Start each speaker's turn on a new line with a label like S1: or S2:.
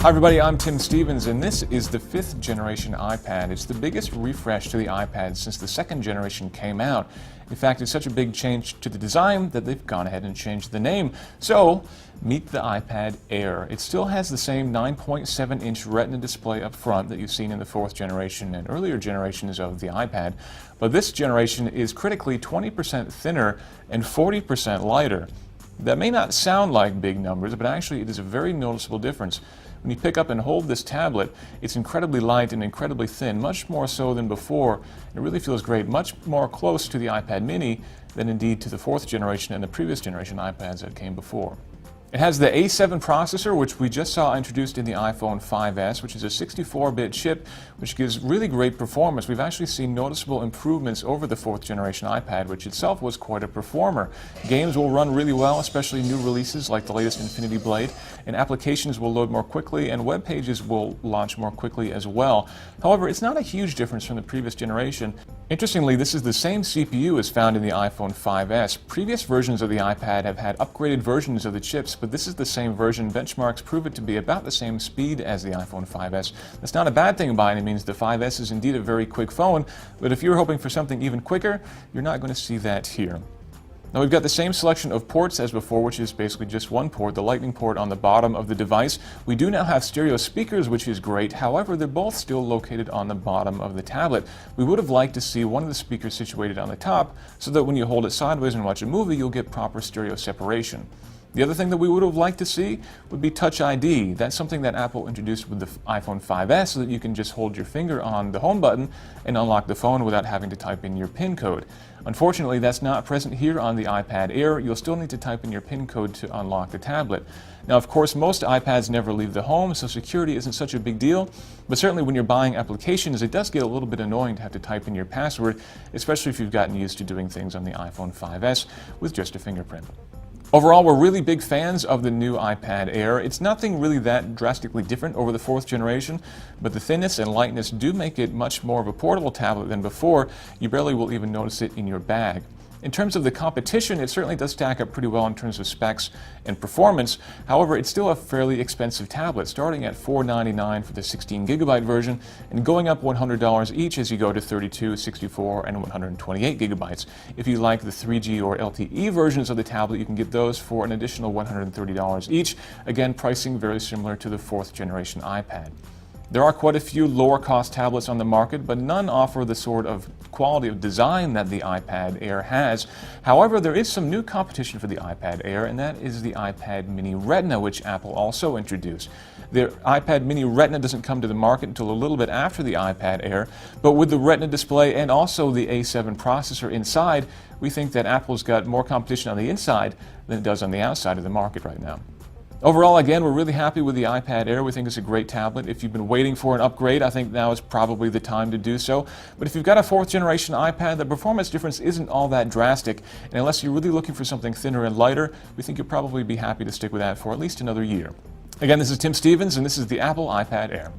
S1: Hi everybody, I'm Tim Stevens, and this is the 5th generation iPad. It's the biggest refresh to the iPad since the 2nd generation came out. In fact, it's such a big change to the design that they've gone ahead and changed the name. So, meet the iPad Air. It still has the same 9.7-inch Retina display up front that you've seen in the 4th generation and earlier generations of the iPad, but this generation is critically 20% thinner and 40% lighter. That may not sound like big numbers, but actually it is a very noticeable difference. When you pick up and hold this tablet, it's incredibly light and incredibly thin, much more so than before. It really feels great, much more close to the iPad mini than indeed to the 4th generation and the previous generation iPads that came before. It has the A7 processor, which we just saw introduced in the iPhone 5S, which is a 64-bit chip, which gives really great performance. We've actually seen noticeable improvements over the 4th generation iPad, which itself was quite a performer. Games will run really well, especially new releases like the latest Infinity Blade, and applications will load more quickly, and web pages will launch more quickly as well. However, it's not a huge difference from the previous generation. Interestingly, this is the same CPU as found in the iPhone 5S. Previous versions of the iPad have had upgraded versions of the chips, but this is the same version. Benchmarks prove it to be about the same speed as the iPhone 5S. That's not a bad thing by any means. The 5S is indeed a very quick phone, but if you're hoping for something even quicker, you're not going to see that here. Now we've got the same selection of ports as before, which is basically just one port, the Lightning port on the bottom of the device. We do now have stereo speakers, which is great. However, they're both still located on the bottom of the tablet. We would have liked to see one of the speakers situated on the top so that when you hold it sideways and watch a movie, you'll get proper stereo separation. The other thing that we would have liked to see would be Touch ID. That's something that Apple introduced with the iPhone 5S so that you can just hold your finger on the home button and unlock the phone without having to type in your PIN code. Unfortunately, that's not present here on the iPad Air. You'll still need to type in your PIN code to unlock the tablet. Now, of course, most iPads never leave the home, so security isn't such a big deal, but certainly when you're buying applications, it does get a little bit annoying to have to type in your password, especially if you've gotten used to doing things on the iPhone 5S with just a fingerprint. Overall, we're really big fans of the new iPad Air. It's nothing really that drastically different over the 4th generation, but the thinness and lightness do make it much more of a portable tablet than before. You barely will even notice it in your bag. In terms of the competition, it certainly does stack up pretty well in terms of specs and performance. However, it's still a fairly expensive tablet, starting at $499 for the 16GB version and going up $100 each as you go to 32, 64, and 128 gigabytes. If you like the 3G or LTE versions of the tablet, you can get those for an additional $130 each. Again, pricing very similar to the 4th generation iPad. There are quite a few lower cost tablets on the market, but none offer the sort of quality of design that the iPad Air has. However, there is some new competition for the iPad Air, and that is the iPad Mini Retina, which Apple also introduced. The iPad Mini Retina doesn't come to the market until a little bit after the iPad Air, but with the Retina display and also the A7 processor inside, we think that Apple's got more competition on the inside than it does on the outside of the market right now. Overall, again, we're really happy with the iPad Air. We think it's a great tablet. If you've been waiting for an upgrade, I think now is probably the time to do so. But if you've got a 4th generation iPad, the performance difference isn't all that drastic. And unless you're really looking for something thinner and lighter, we think you'll probably be happy to stick with that for at least another year. Again, this is Tim Stevens, and this is the Apple iPad Air.